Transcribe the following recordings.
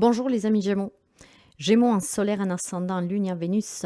Bonjour les amis Gémeaux. Gémeaux en solaire, en ascendant, en lune, en Vénus,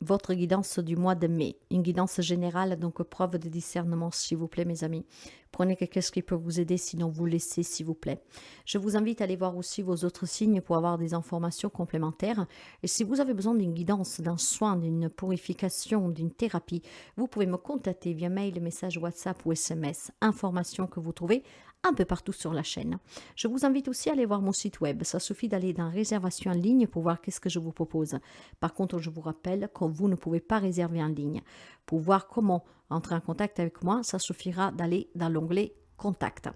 votre guidance du mois de mai. Une guidance générale, donc preuve de discernement, s'il vous plaît mes amis. Prenez quelque chose qui peut vous aider, sinon vous laissez, s'il vous plaît. Je vous invite à aller voir aussi vos autres signes pour avoir des informations complémentaires. Et si vous avez besoin d'une guidance, d'un soin, d'une purification, d'une thérapie, vous pouvez me contacter via mail, message WhatsApp ou SMS. Informations que vous trouvez un peu partout sur la chaîne. Je vous invite aussi à aller voir mon site web. Ça suffit d'aller dans réservation en ligne pour voir qu'est-ce que je vous propose. Par contre, je vous rappelle que vous ne pouvez pas réserver en ligne. Pour voir comment entrer en contact avec moi, ça suffira d'aller dans l'onglet Contact.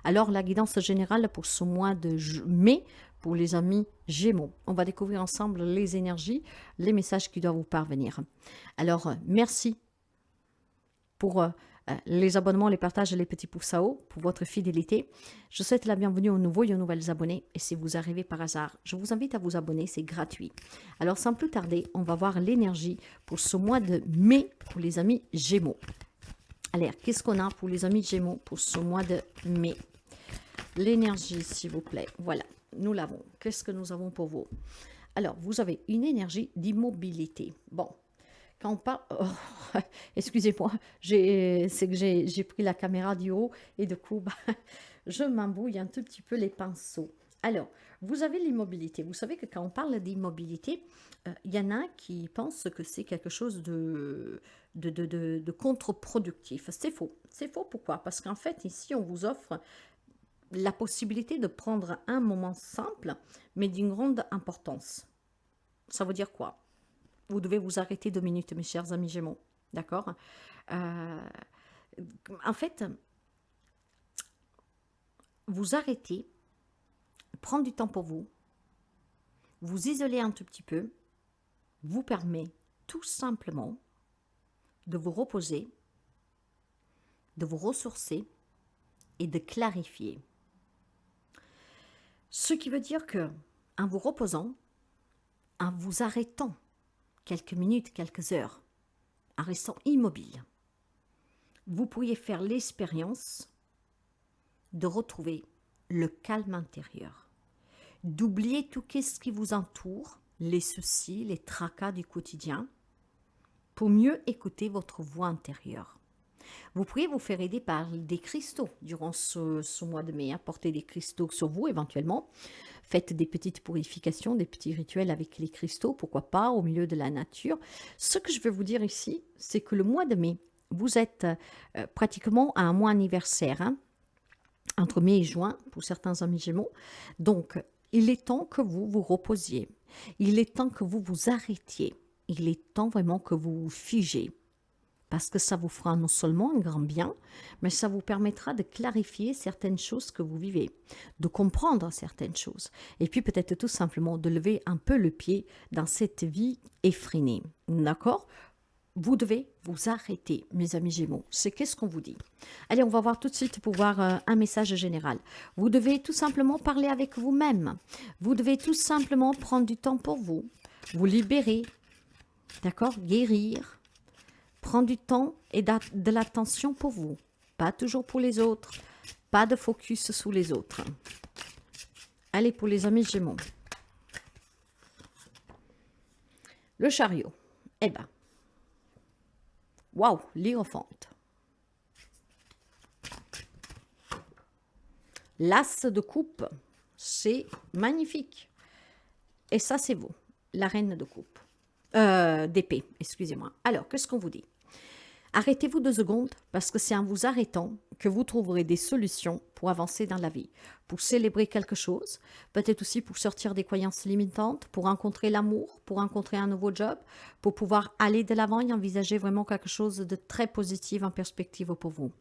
Alors, la guidance générale pour ce mois de mai, pour les amis Gémeaux. On va découvrir ensemble les énergies, les messages qui doivent vous parvenir. Alors, merci pour les abonnements, les partages et les petits pouces à haut pour votre fidélité. Je souhaite la bienvenue aux nouveaux et aux nouvelles abonnés. Et si vous arrivez par hasard, je vous invite à vous abonner, c'est gratuit. Alors sans plus tarder, on va voir l'énergie pour ce mois de mai pour les amis Gémeaux. Alors, qu'est-ce qu'on a pour les amis Gémeaux pour ce mois de mai? L'énergie, s'il vous plaît. Voilà, nous l'avons. Qu'est-ce que nous avons pour vous? Alors, vous avez une énergie d'immobilité. Bon, quand on parle... Oh, excusez-moi, c'est que j'ai pris la caméra du haut et du coup, je m'embrouille un tout petit peu les pinceaux. Alors, vous avez l'immobilité. Vous savez que quand on parle d'immobilité, il y en a qui pensent que c'est quelque chose de contre-productif. C'est faux. C'est faux, pourquoi? Parce qu'en fait, ici, on vous offre la possibilité de prendre un moment simple, mais d'une grande importance. Ça veut dire quoi? Vous devez vous arrêter 2 minutes, mes chers amis Gémeaux. D'accord? Euh, En fait, vous arrêtez, prendre du temps pour vous, vous isoler un tout petit peu, vous permet tout simplement de vous reposer, de vous ressourcer et de clarifier. Ce qui veut dire que, en vous reposant, en vous arrêtant quelques minutes, quelques heures, en restant immobile, vous pourriez faire l'expérience de retrouver le calme intérieur, d'oublier tout ce qui vous entoure, les soucis, les tracas du quotidien, pour mieux écouter votre voix intérieure. Vous pourriez vous faire aider par des cristaux durant ce mois de mai. Portez des cristaux sur vous éventuellement. Faites des petites purifications, des petits rituels avec les cristaux, pourquoi pas, au milieu de la nature. Ce que je veux vous dire ici, c'est que le mois de mai, vous êtes pratiquement à un mois anniversaire, hein, entre mai et juin, pour certains amis Gémeaux. Donc, il est temps que vous vous reposiez. Il est temps que vous vous arrêtiez. Il est temps vraiment que vous vous figez. Parce que ça vous fera non seulement un grand bien, mais ça vous permettra de clarifier certaines choses que vous vivez, de comprendre certaines choses, et puis peut-être tout simplement de lever un peu le pied dans cette vie effrénée. D'accord? Vous devez vous arrêter, mes amis Gémeaux. C'est qu'est-ce qu'on vous dit? Allez, on va voir tout de suite pour voir un message général. Vous devez tout simplement parler avec vous-même. Vous devez tout simplement prendre du temps pour vous, vous libérer, d'accord? Guérir. Prendre du temps et de l'attention pour vous, pas toujours pour les autres, pas de focus sur les autres. Allez, pour les amis Gémeaux. Le chariot. Eh ben, waouh, l'Hiérophante. L'as de coupe, c'est magnifique. Et ça, c'est vous, la reine de coupe. D'épée, excusez-moi. Alors, qu'est-ce qu'on vous dit? Arrêtez-vous 2 secondes parce que c'est en vous arrêtant que vous trouverez des solutions pour avancer dans la vie, pour célébrer quelque chose, peut-être aussi pour sortir des croyances limitantes, pour rencontrer l'amour, pour rencontrer un nouveau job, pour pouvoir aller de l'avant et envisager vraiment quelque chose de très positif en perspective pour vous.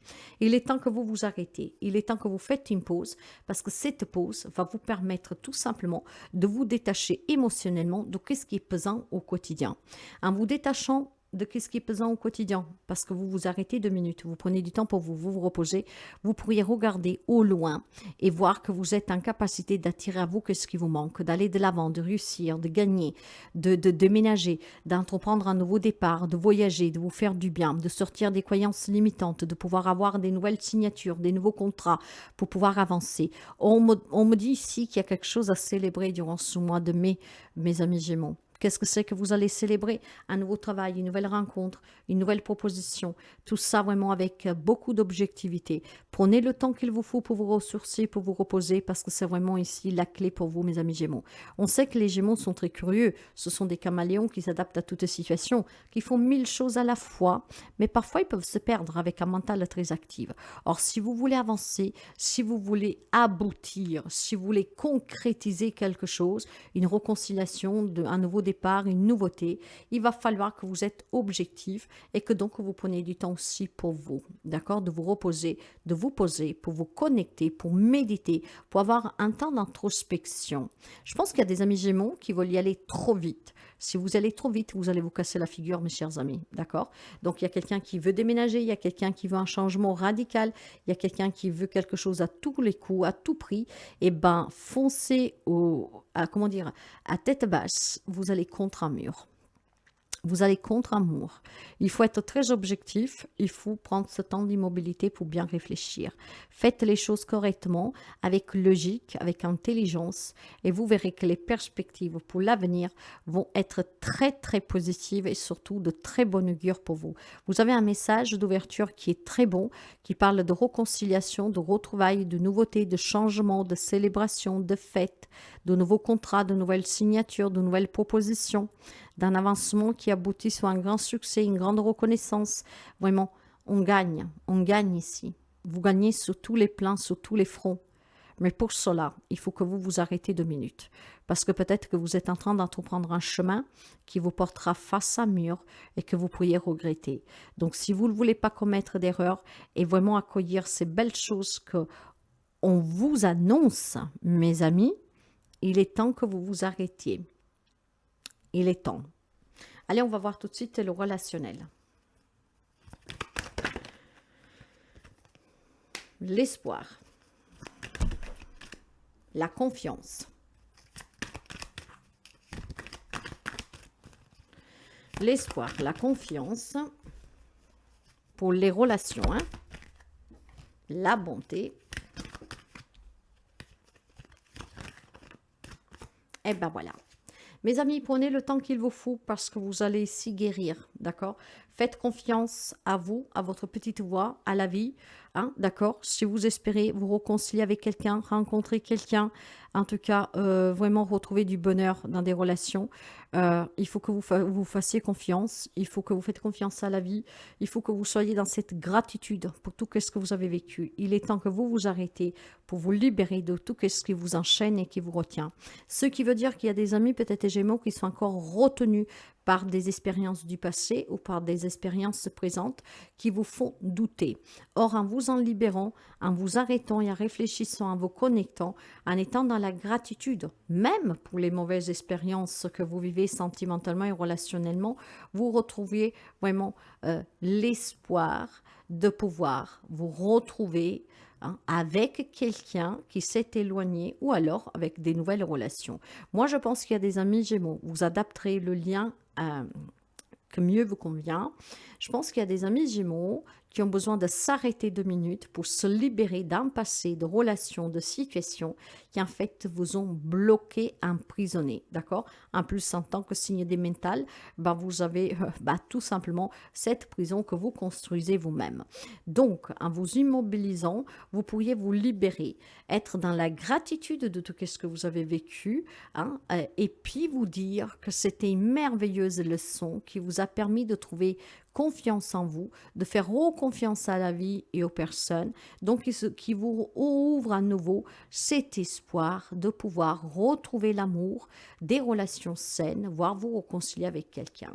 Il est temps que vous vous arrêtez, il est temps que vous faites une pause parce que cette pause va vous permettre tout simplement de vous détacher émotionnellement de ce qui est pesant au quotidien. En vous détachant de ce qui est pesant au quotidien, parce que vous vous arrêtez 2 minutes, vous prenez du temps pour vous, vous reposez, vous pourriez regarder au loin et voir que vous êtes en capacité d'attirer à vous ce qui vous manque, d'aller de l'avant, de réussir, de gagner, de déménager, d'entreprendre un nouveau départ, de voyager, de vous faire du bien, de sortir des croyances limitantes, de pouvoir avoir des nouvelles signatures, des nouveaux contrats pour pouvoir avancer. On me dit ici qu'il y a quelque chose à célébrer durant ce mois de mai, mes amis Gémeaux. Qu'est-ce que c'est que vous allez célébrer? Un nouveau travail, une nouvelle rencontre, une nouvelle proposition. Tout ça vraiment avec beaucoup d'objectivité. Prenez le temps qu'il vous faut pour vous ressourcer, pour vous reposer, parce que c'est vraiment ici la clé pour vous, mes amis Gémeaux. On sait que les Gémeaux sont très curieux. Ce sont des caméléons qui s'adaptent à toute situation, qui font 1000 choses à la fois, mais parfois ils peuvent se perdre avec un mental très actif. Or, si vous voulez avancer, si vous voulez aboutir, si vous voulez concrétiser quelque chose, une réconciliation, un nouveau départ, une nouveauté, il va falloir que vous êtes objectif et que donc vous preniez du temps aussi pour vous, d'accord, de vous reposer, de vous poser, pour vous connecter, pour méditer, pour avoir un temps d'introspection. Je pense qu'il y a des amis Gémeaux qui veulent y aller trop vite. Si vous allez trop vite, vous allez vous casser la figure, mes chers amis, d'accord? Donc, il y a quelqu'un qui veut déménager, il y a quelqu'un qui veut un changement radical, il y a quelqu'un qui veut quelque chose à tous les coups, à tout prix. Eh ben, foncez à tête basse, vous allez contre un mur. Vous allez contre un mur. Il faut être très objectif, il faut prendre ce temps d'immobilité pour bien réfléchir. Faites les choses correctement, avec logique, avec intelligence, et vous verrez que les perspectives pour l'avenir vont être très très positives et surtout de très bonne augure pour vous. Vous avez un message d'ouverture qui est très bon, qui parle de réconciliation, de retrouvailles, de nouveautés, de changements, de célébrations, de fêtes, de nouveaux contrats, de nouvelles signatures, de nouvelles propositions, d'un avancement qui aboutit sur un grand succès, une grande reconnaissance. Vraiment, on gagne ici. Vous gagnez sur tous les plans, sur tous les fronts. Mais pour cela, il faut que vous vous arrêtez 2 minutes. Parce que peut-être que vous êtes en train d'entreprendre un chemin qui vous portera face à un mur et que vous pourriez regretter. Donc, si vous ne voulez pas commettre d'erreur et vraiment accueillir ces belles choses que on vous annonce, mes amis, il est temps que vous vous arrêtiez. Il est temps. Allez, on va voir tout de suite le relationnel. L'espoir. La confiance. L'espoir, la confiance pour les relations. La bonté. Et ben voilà. Mes amis, prenez le temps qu'il vous faut parce que vous allez s'y guérir, d'accord? Faites confiance à vous, à votre petite voix, à la vie, hein, d'accord? Si vous espérez vous réconcilier avec quelqu'un, rencontrer quelqu'un, en tout cas, vraiment retrouver du bonheur dans des relations, il faut que vous fassiez confiance, il faut que vous faites confiance à la vie, il faut que vous soyez dans cette gratitude pour tout ce que vous avez vécu. Il est temps que vous vous arrêtez pour vous libérer de tout ce qui vous enchaîne et qui vous retient. Ce qui veut dire qu'il y a des amis, peut-être des Gémeaux, qui sont encore retenus par des expériences du passé ou par des expériences présentes qui vous font douter. Or, en vous en libérant, en vous arrêtant et en réfléchissant, en vous connectant, en étant dans la gratitude, même pour les mauvaises expériences que vous vivez sentimentalement et relationnellement, vous retrouvez vraiment l'espoir de pouvoir vous retrouver avec quelqu'un qui s'est éloigné ou alors avec des nouvelles relations. Moi, je pense qu'il y a des amis Gémeaux. Vous adapterez le lien que mieux vous convient. Je pense qu'il y a des amis Gémeaux qui ont besoin de s'arrêter 2 minutes pour se libérer d'un passé, de relations, de situations qui en fait vous ont bloqué, emprisonné, d'accord? En plus, en tant que signe des mentales, vous avez tout simplement cette prison que vous construisez vous-même. Donc, en vous immobilisant, vous pourriez vous libérer, être dans la gratitude de tout ce que vous avez vécu, et puis vous dire que c'était une merveilleuse leçon qui vous a permis de trouver confiance en vous, de faire confiance à la vie et aux personnes, donc qui vous ouvre à nouveau cet espoir de pouvoir retrouver l'amour, des relations saines, voire vous réconcilier avec quelqu'un.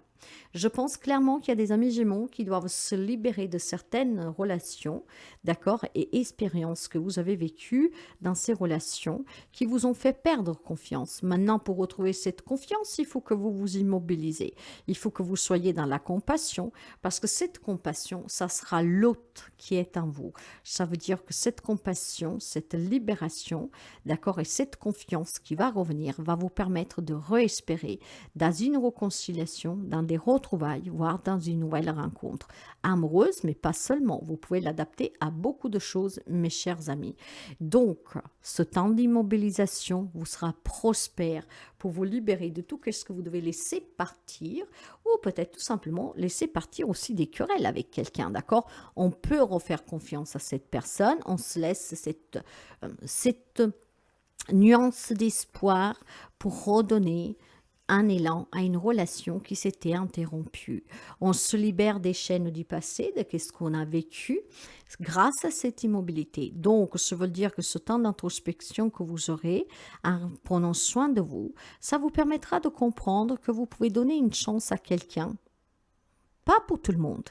Je pense clairement qu'il y a des amis Gémeaux qui doivent se libérer de certaines relations, d'accord, et expériences que vous avez vécues dans ces relations qui vous ont fait perdre confiance. Maintenant, pour retrouver cette confiance, il faut que vous vous immobilisez. Il faut que vous soyez dans la compassion, parce que cette compassion, ça sera l'autre qui est en vous. Ça veut dire que cette compassion, cette libération, d'accord, et cette confiance qui va revenir, va vous permettre de réespérer dans une réconciliation, dans des retrouvailles, voire dans une nouvelle rencontre amoureuse, mais pas seulement. Vous pouvez l'adapter à beaucoup de choses, mes chers amis. Donc, ce temps d'immobilisation vous sera prospère pour vous libérer de tout ce que vous devez laisser partir, ou peut-être tout simplement laisser partir aussi des querelles avec quelqu'un, d'accord? On peut refaire confiance à cette personne, on se laisse cette nuance d'espoir pour redonner un élan à une relation qui s'était interrompue. On se libère des chaînes du passé, de ce qu'on a vécu, grâce à cette immobilité. Donc, ça veut dire que ce temps d'introspection que vous aurez en prenant soin de vous, ça vous permettra de comprendre que vous pouvez donner une chance à quelqu'un. Pas pour tout le monde.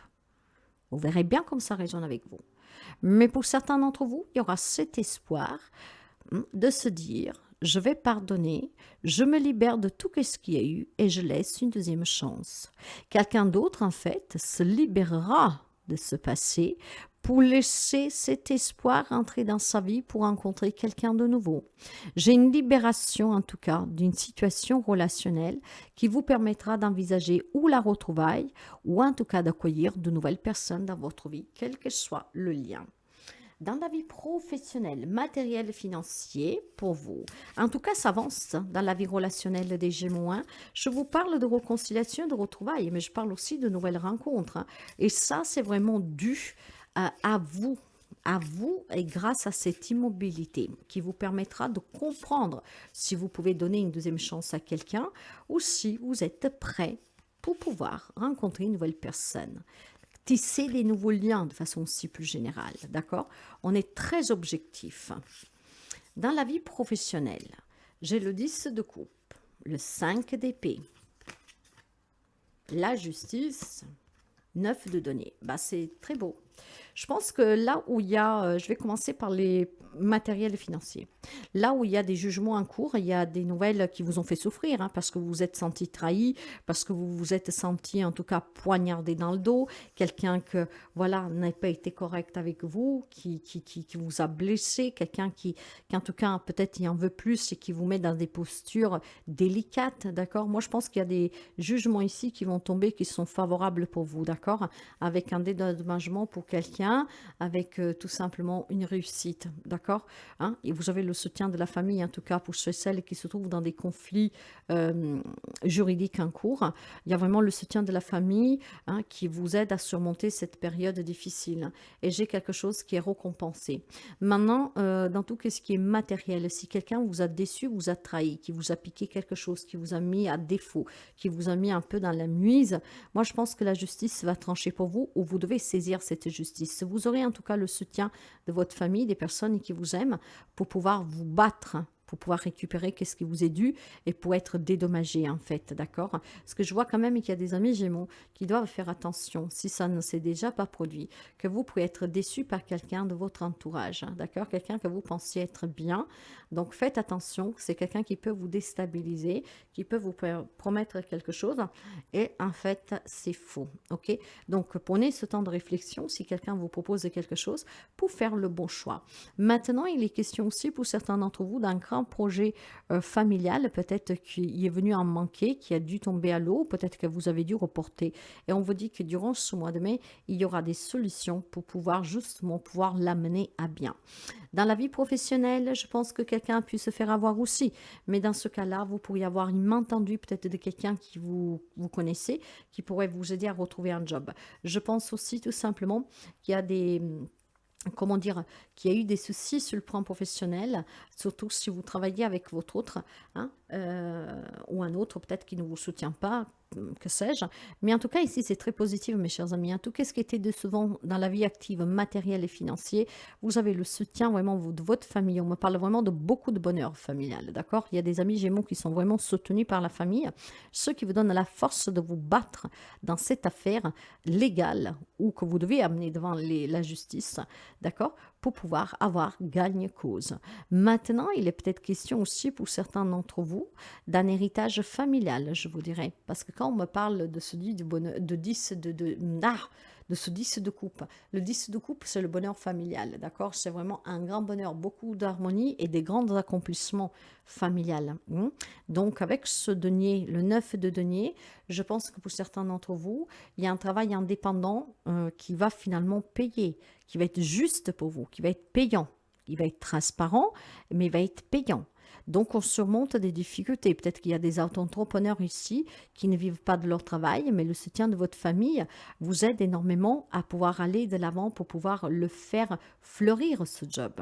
Vous verrez bien comme ça résonne avec vous. Mais pour certains d'entre vous, il y aura cet espoir de se dire, je vais pardonner, je me libère de tout ce qu'il y a eu et je laisse une deuxième chance. Quelqu'un d'autre, en fait, se libérera de ce passé pour laisser cet espoir entrer dans sa vie pour rencontrer quelqu'un de nouveau. J'ai une libération, en tout cas, d'une situation relationnelle qui vous permettra d'envisager ou la retrouvaille ou en tout cas d'accueillir de nouvelles personnes dans votre vie, quel que soit le lien. Dans la vie professionnelle, matérielle et financier, pour vous. En tout cas, ça avance dans la vie relationnelle des Gémeaux. Je vous parle de réconciliation, de retrouvailles, mais je parle aussi de nouvelles rencontres. Et ça, c'est vraiment dû à vous et grâce à cette immobilité qui vous permettra de comprendre si vous pouvez donner une deuxième chance à quelqu'un ou si vous êtes prêt pour pouvoir rencontrer une nouvelle personne. Tisser des nouveaux liens de façon aussi plus générale, d'accord? On est très objectif. Dans la vie professionnelle, j'ai le 10 de coupe, le 5 d'épée, la justice, 9 de denier. Bah, c'est très beau. Je pense que là où il y a, je vais commencer par les matériels et financiers. Là où il y a des jugements en cours, il y a des nouvelles qui vous ont fait souffrir, parce que vous vous êtes senti trahi, parce que vous vous êtes senti en tout cas poignardé dans le dos, quelqu'un que voilà n'a pas été correct avec vous, qui vous a blessé, quelqu'un qui en tout cas peut-être il en veut plus et qui vous met dans des postures délicates, d'accord? Moi je pense qu'il y a des jugements ici qui vont tomber qui sont favorables pour vous, d'accord? Avec un dédommagement pour quelqu'un, avec tout simplement une réussite, d'accord, et vous avez le soutien de la famille, en tout cas pour ceux et celles qui se trouvent dans des conflits juridiques en cours. Il y a vraiment le soutien de la famille qui vous aide à surmonter cette période difficile. Et j'ai quelque chose qui est récompensé. Maintenant, dans tout ce qui est matériel, si quelqu'un vous a déçu, vous a trahi, qui vous a piqué quelque chose, qui vous a mis à défaut, qui vous a mis un peu dans la nuise, moi je pense que la justice va trancher pour vous ou vous devez saisir cette justice. Vous aurez en tout cas le soutien de votre famille, des personnes qui vous aiment, pour pouvoir vous battre, pour pouvoir récupérer ce qui vous est dû et pour être dédommagé en fait, d'accord? Parce que je vois quand même qu'il y a des amis Gémeaux qui doivent faire attention, si ça ne s'est déjà pas produit, que vous pouvez être déçu par quelqu'un de votre entourage, d'accord? Quelqu'un que vous pensiez être bien. Donc faites attention, c'est quelqu'un qui peut vous déstabiliser, qui peut vous promettre quelque chose et en fait c'est faux, ok? Donc prenez ce temps de réflexion si quelqu'un vous propose quelque chose pour faire le bon choix. Maintenant, il est question aussi pour certains d'entre vous d'un grand projet familial, peut-être qui est venu en manquer, qui a dû tomber à l'eau, peut-être que vous avez dû reporter. Et on vous dit que durant ce mois de mai, il y aura des solutions pour pouvoir justement pouvoir l'amener à bien. Dans la vie professionnelle, je pense que quelqu'un a pu se faire avoir aussi. Mais dans ce cas-là, vous pourriez avoir une main tendue peut-être de quelqu'un qui vous connaissez, qui pourrait vous aider à retrouver un job. Je pense aussi tout simplement qu'il y a des... Comment dire, qu'il y a eu des soucis sur le plan professionnel, surtout si vous travaillez avec votre autre, ou un autre peut-être qui ne vous soutient pas, que sais-je. Mais en tout cas, ici, c'est très positif, mes chers amis. En tout cas, ce qui était décevant dans la vie active, matérielle et financière, vous avez le soutien vraiment de votre famille. On me parle vraiment de beaucoup de bonheur familial, d'accord? Il y a des amis Gémeaux qui sont vraiment soutenus par la famille, ceux qui vous donnent la force de vous battre dans cette affaire légale ou que vous devez amener devant la justice, d'accord? Pour pouvoir avoir gagne cause. Maintenant, il est peut-être question aussi pour certains d'entre vous d'un héritage familial, je vous dirais. Parce que quand on me parle de ce 10 de bonheur, de 10 de ce 10 de coupe, le 10 de coupe, c'est le bonheur familial, d'accord? C'est vraiment un grand bonheur, beaucoup d'harmonie et des grands accomplissements familiales. Donc, avec ce denier, le 9 de denier, je pense que pour certains d'entre vous, il y a un travail indépendant qui va finalement payer, qui va être juste pour vous, qui va être payant. Il va être transparent, mais il va être payant. Donc, on surmonte des difficultés. Peut-être qu'il y a des auto-entrepreneurs ici qui ne vivent pas de leur travail, mais le soutien de votre famille vous aide énormément à pouvoir aller de l'avant pour pouvoir le faire fleurir, ce job.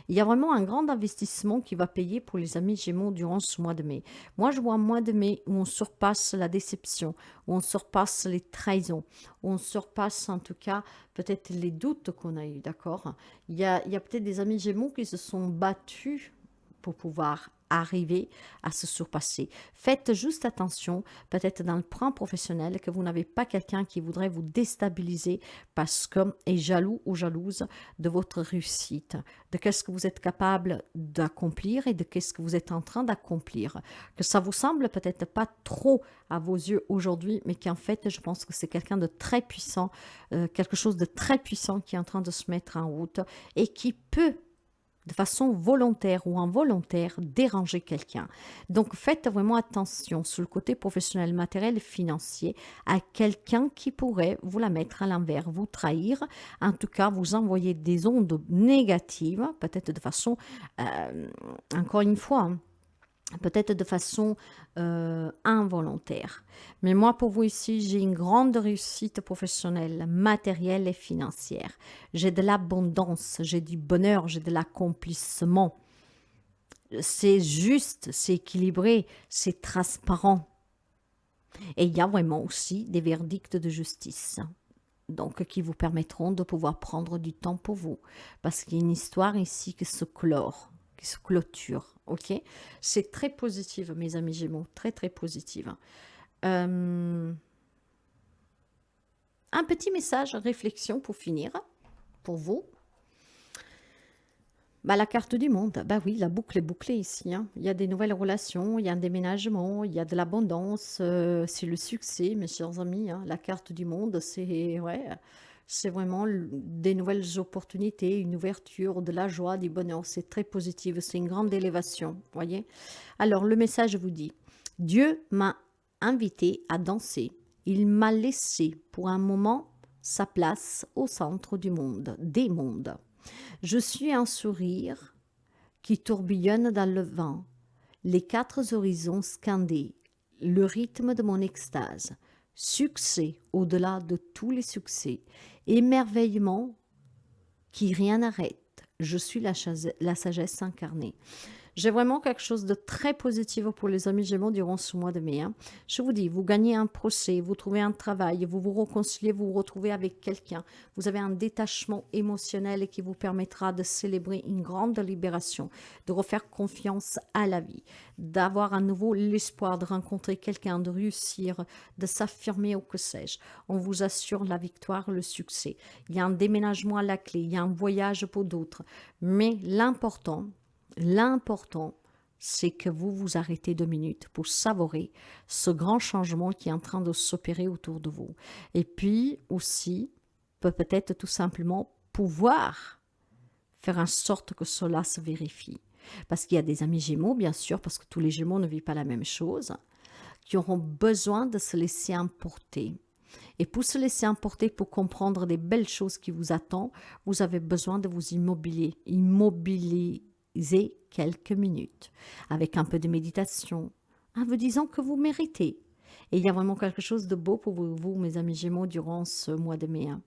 Il y a vraiment un grand investissement qui va payer pour les amis Gémeaux durant ce mois de mai. Moi, je vois un mois de mai où on surpasse la déception, où on surpasse les trahisons, où on surpasse en tout cas peut-être les doutes qu'on a eus, d'accord? Il y a peut-être des amis Gémeaux qui se sont battus pour pouvoir arriver à se surpasser. Faites juste attention, peut-être dans le plan professionnel, que vous n'avez pas quelqu'un qui voudrait vous déstabiliser parce que est jaloux ou jalouse de votre réussite, de qu'est-ce que vous êtes capable d'accomplir et de qu'est-ce que vous êtes en train d'accomplir. Que ça vous semble peut-être pas trop à vos yeux aujourd'hui, mais qu'en fait, je pense que c'est quelqu'un de très puissant, quelque chose de très puissant qui est en train de se mettre en route et qui peut de façon volontaire ou involontaire, déranger quelqu'un. Donc, faites vraiment attention sur le côté professionnel, matériel et financier à quelqu'un qui pourrait vous la mettre à l'envers, vous trahir, en tout cas, vous envoyer des ondes négatives, peut-être de façon, encore une fois, peut-être de façon involontaire. Mais moi, pour vous ici, j'ai une grande réussite professionnelle, matérielle et financière. J'ai de l'abondance, j'ai du bonheur, j'ai de l'accomplissement. C'est juste, c'est équilibré, c'est transparent. Et il y a vraiment aussi des verdicts de justice. Donc, qui vous permettront de pouvoir prendre du temps pour vous. Parce qu'il y a une histoire ici qui se clore, qui se clôture. Ok, c'est très positif, mes amis Gémeaux, très très positive. Un petit message, réflexion pour finir, pour vous. Bah, la carte du monde, bah oui, la boucle est bouclée ici. Hein. Il y a des nouvelles relations, il y a un déménagement, il y a de l'abondance, c'est le succès, mes chers amis. Hein. La carte du monde, c'est ouais, c'est vraiment des nouvelles opportunités, une ouverture, de la joie, du bonheur. C'est très positif, c'est une grande élévation, voyez. Alors, le message vous dit, Dieu m'a invité à danser. Il m'a laissé pour un moment sa place au centre du monde, des mondes. Je suis un sourire qui tourbillonne dans le vent, les quatre horizons scandés, le rythme de mon extase, succès au-delà de tous les succès, émerveillement qui rien n'arrête. Je suis la sagesse incarnée. J'ai vraiment quelque chose de très positif pour les amis Gémeaux durant ce mois de mai. Hein. Je vous dis, vous gagnez un procès, vous trouvez un travail, vous vous réconciliez, vous vous retrouvez avec quelqu'un. Vous avez un détachement émotionnel qui vous permettra de célébrer une grande libération, de refaire confiance à la vie, d'avoir à nouveau l'espoir de rencontrer quelqu'un, de réussir, de s'affirmer ou que sais-je. On vous assure la victoire, le succès. Il y a un déménagement à la clé, il y a un voyage pour d'autres. Mais l'important, c'est que vous vous arrêtez 2 minutes pour savourer ce grand changement qui est en train de s'opérer autour de vous. Et puis aussi, peut-être tout simplement pouvoir faire en sorte que cela se vérifie. Parce qu'il y a des amis Gémeaux, bien sûr, parce que tous les Gémeaux ne vivent pas la même chose, qui auront besoin de se laisser emporter. Et pour se laisser emporter, pour comprendre des belles choses qui vous attendent, vous avez besoin de vous immobiliser quelques minutes, avec un peu de méditation, en vous disant que vous méritez. Et il y a vraiment quelque chose de beau pour vous, mes amis Gémeaux, durant ce mois de mai. Hein.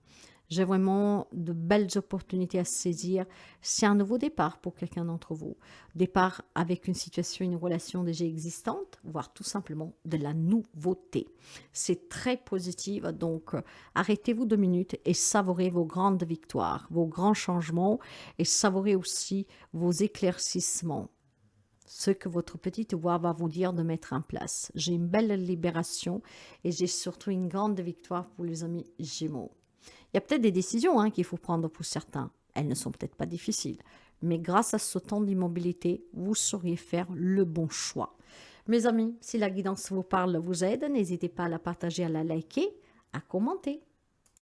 J'ai vraiment de belles opportunités à saisir. C'est un nouveau départ pour quelqu'un d'entre vous. Départ avec une situation, une relation déjà existante, voire tout simplement de la nouveauté. C'est très positif, donc arrêtez-vous 2 minutes et savourez vos grandes victoires, vos grands changements et savourez aussi vos éclaircissements, ce que votre petite voix va vous dire de mettre en place. J'ai une belle libération et j'ai surtout une grande victoire pour les amis Gémeaux. Il y a peut-être des décisions qu'il faut prendre pour certains. Elles ne sont peut-être pas difficiles, mais grâce à ce temps d'immobilité, vous sauriez faire le bon choix. Mes amis, si la guidance vous parle, vous aide, n'hésitez pas à la partager, à la liker, à commenter.